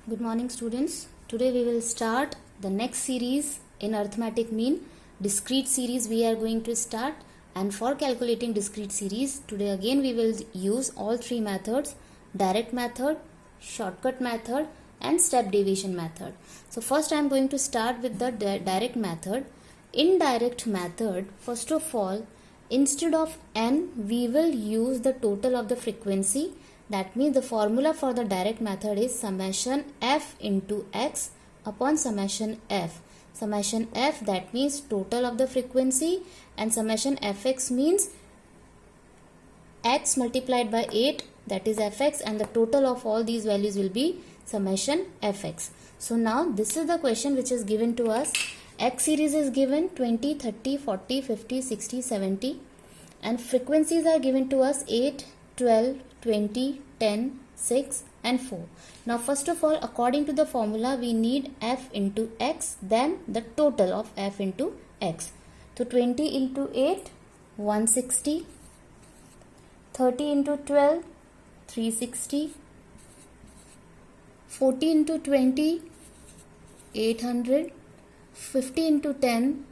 Good morning, students. Today we will start the next series in arithmetic mean. Discrete series we are going to start, and for calculating discrete series today again we will use all three methods: direct method, shortcut method and step deviation method. So first I am going to start with the direct method. In direct method, first of all, instead of n we will use the total of the frequency. That means the formula for the direct method is summation f into x upon summation f. Summation f, that means total of the frequency, and summation fx means x multiplied by 8, that is fx, and the total of all these values will be summation fx. So now this is the question which is given to us. X series is given 20, 30, 40, 50, 60, 70, and frequencies are given to us 8, 12, 20, 10, 6 and 4. Now first of all, according to the formula, we need f into x, then the total of f into x. So 20 into 8, 160, 30 into 12, 360, 40 into 20, 800, 50 into 10,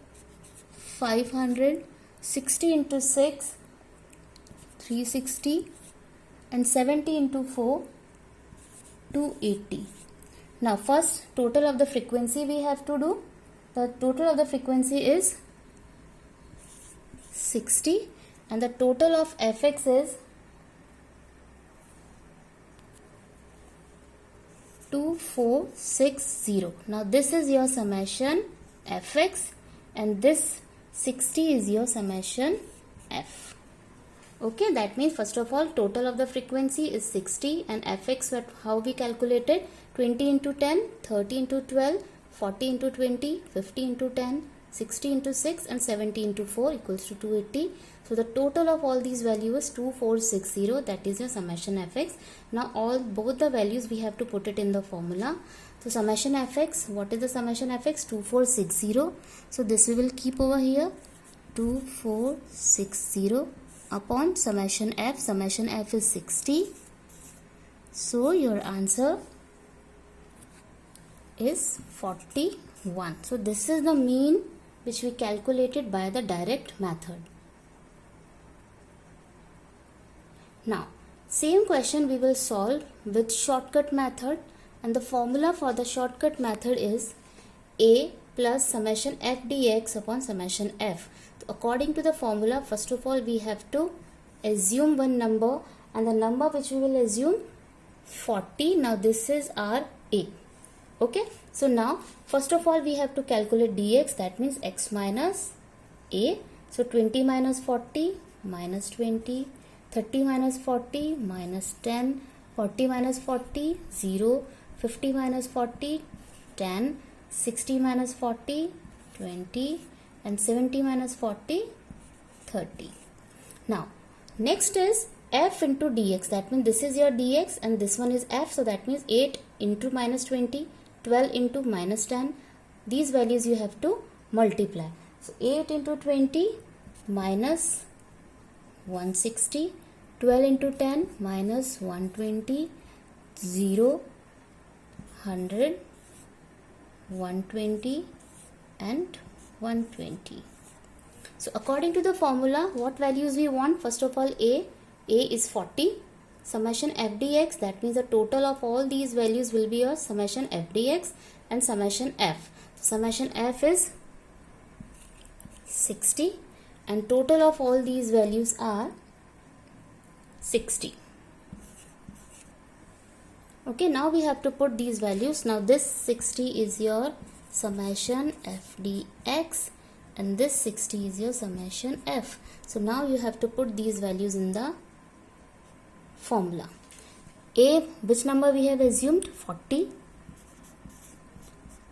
500, 60 into 6, 360, and 70 into 4, 280. Now first total of the frequency we have to do. The total of the frequency is 60 and the total of fx is 2460. Now this is your summation fx and this 60 is your summation f. Okay, that means first of all total of the frequency is 60 and fx, how we calculated: 20 into 10, 30 into 12, 40 into 20, 50 into 10, 60 into 6 and 70 into 4 equals to 280. So the total of all these values is 2460, that is your summation fx. Now both the values we have to put it in the formula. So summation fx, what is the summation fx? 2460. So this we will keep over here, 2460 upon summation f. Summation f is 60. So your answer is 41. So this is the mean which we calculated by the direct method. Now same question we will solve with shortcut method, and the formula for the shortcut method is a plus summation f dx upon summation f. According to the formula, first of all we have to assume one number, and the number which we will assume 40. Now this is our a. Okay, so now first of all we have to calculate dx, that means x minus a. So 20 minus 40 minus 20, 30 minus 40 minus 10, 40 minus 40 0, 50 minus 40 10, 60 minus 40 20 and 70 minus 40 30. Now next is f into dx, that means this is your dx and this one is f. So that means 8 into minus 20, 12 into minus 10, these values you have to multiply. So 8 into 20 minus 160, 12 into 10 minus 120, 0, 100, 120 and 120. So according to the formula, what values we want? First of all, a is 40. Summation f dx, that means the total of all these values will be your summation f dx and summation f. So summation f is 60 and total of all these values are 60. Okay, now we have to put these values. Now this 60 is your summation f dx and this 60 is your summation f. So now you have to put these values in the formula. A, which number we have assumed? 40.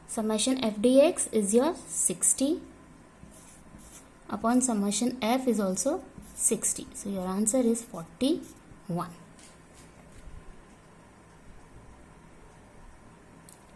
Summation f dx is your 60 upon summation f is also 60. So your answer is 41.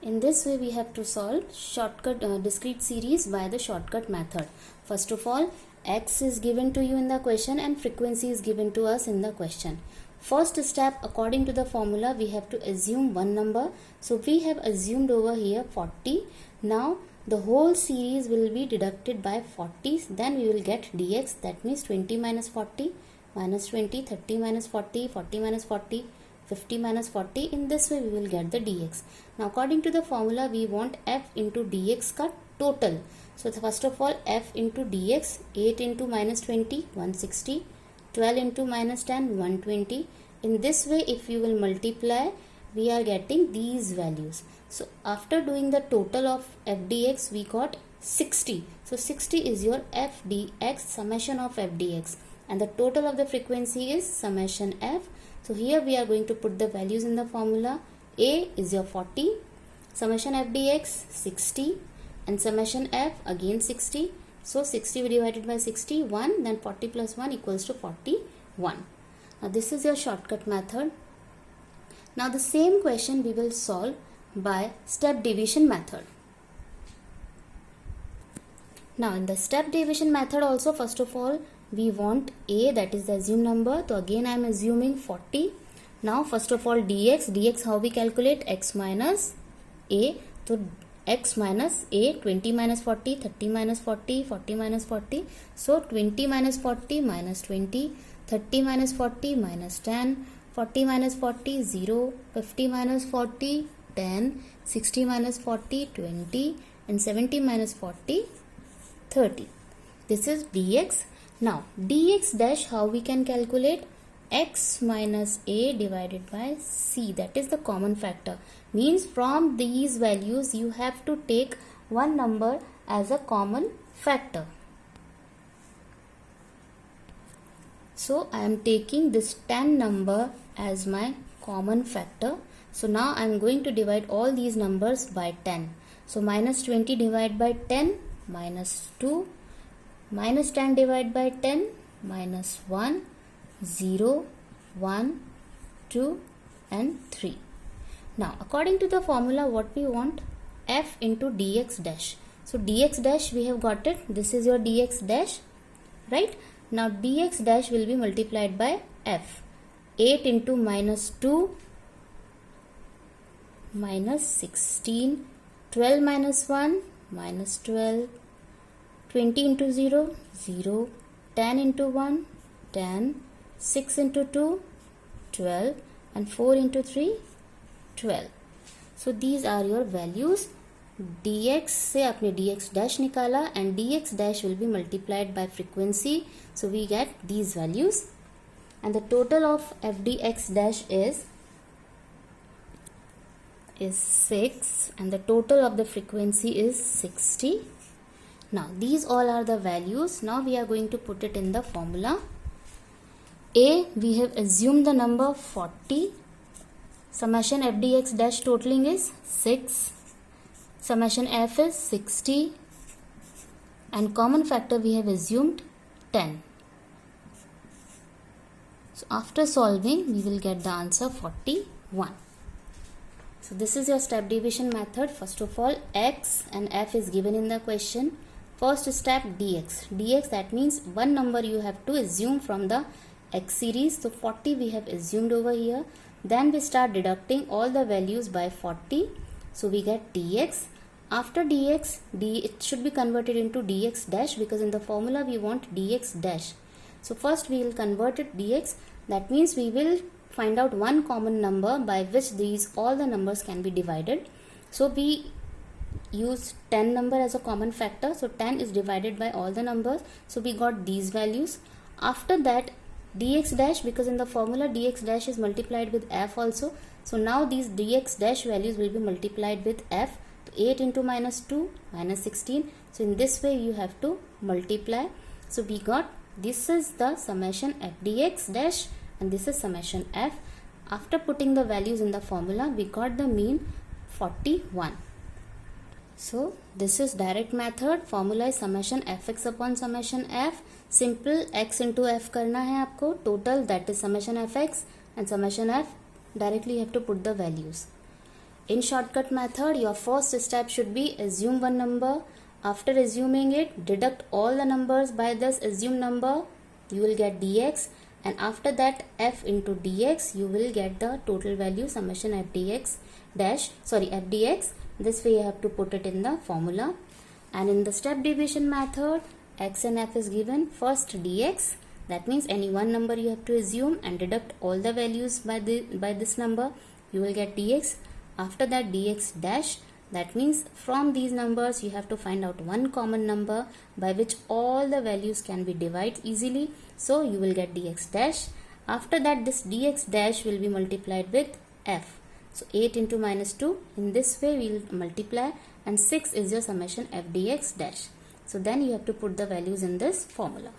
In this way we have to solve shortcut discrete series by the shortcut method. First of all, x is given to you in the question and frequency is given to us in the question. first step, according to the formula, we have to assume one number. So we have assumed over here 40. Now the whole series will be deducted by 40. Then we will get dx. That means 20 minus 40 minus 20, 30 minus 40, 40 minus 40, 50 minus 40. In this way we will get the dx. Now according to the formula, we want f into dx ka total. So first of all, f into dx, 8 into minus 20, 160, 12 into minus 10, 120. In this way, if you will multiply, we are getting these values. So after doing the total of f dx, we got 60. So 60 is your f dx, summation of f dx, and the total of the frequency is summation f. So here we are going to put the values in the formula. A is your 40, summation f dx 60, and summation f again 60. So 60 divided by 60, 1, then 40 plus 1 equals to 41. Now this is your shortcut method. Now the same question we will solve by step division method. Now in the step division method also, first of all, we want a, that is the assumed number. So again I am assuming 40. Now first of all dx how we calculate? X minus a. So x minus a, 20 minus 40, 30 minus 40, 40 minus 40. So 20 minus 40 minus 20, 30 minus 40 minus 10, 40 minus 40 0, 50 minus 40 10, 60 minus 40 20, and 70 minus 40 30. This is dx. Now dx dash how we can calculate? X minus a divided by c, that is the common factor. Means from these values you have to take one number as a common factor. So I am taking this 10 number as my common factor. So now I am going to divide all these numbers by 10. So minus 20 divided by 10, minus 2, minus 10 divided by 10, minus 1, 0, 1, 2 and 3. Now according to the formula, what we want? F into dx dash. So dx dash we have got it. This is your dx dash, right? Now dx dash will be multiplied by f. 8 into minus 2 minus 16, 12 minus 1 minus 12, 20 into 0 0, 10 into 1 10, 6 into 2 12, and 4 into 3 12. So these are your values. dx से आपने dx dash निकाला and dx dash will be multiplied by frequency. So we get these values, and the total of f dx dash is 6, and the total of the frequency is 60. Now these all are the values. Now we are going to put it in the formula. A, we have assumed the number 40. Summation f dx dash totaling is 6. Summation f is 60. And common factor we have assumed 10. So after solving, we will get the answer 41. So this is your step division method. First of all, x and f is given in the question. First step dx. dx, that means one number you have to assume from the x series. So 40 we have assumed over here. Then we start deducting all the values by 40. So we get dx. After dx, it should be converted into dx dash, because in the formula we want dx dash. So first we will convert it dx. That means we will find out one common number by which all the numbers can be divided. So we use 10 number as a common factor. So 10 is divided by all the numbers. So we got these values. After that dx dash, because in the formula dx dash is multiplied with f also. So now these dx dash values will be multiplied with f. 8 into minus 2 minus 16. So in this way you have to multiply. So we got, this is the summation f dx dash and this is summation f. After putting the values in the formula, we got the mean 41. So this is direct method. Formula is summation fx upon summation f. Simple, x into f करना है आपको. Total, that is summation fx, and summation f, directly you have to put the values. In shortcut method, your first step should be assume one number. After assuming it, deduct all the numbers by this assumed number. You will get dx, and after that f into dx, you will get the total value summation f dx dash, f dx. This way you have to put it in the formula. And in the step deviation method, x and f is given. First dx, that means any one number you have to assume and deduct all the values by this number, you will get dx. After that dx dash, that means from these numbers you have to find out one common number by which all the values can be divided easily, so you will get dx dash. After that this dx dash will be multiplied with f, so 8 into minus 2, in this way we will multiply, and 6 is your summation f dx dash. So then you have to put the values in this formula.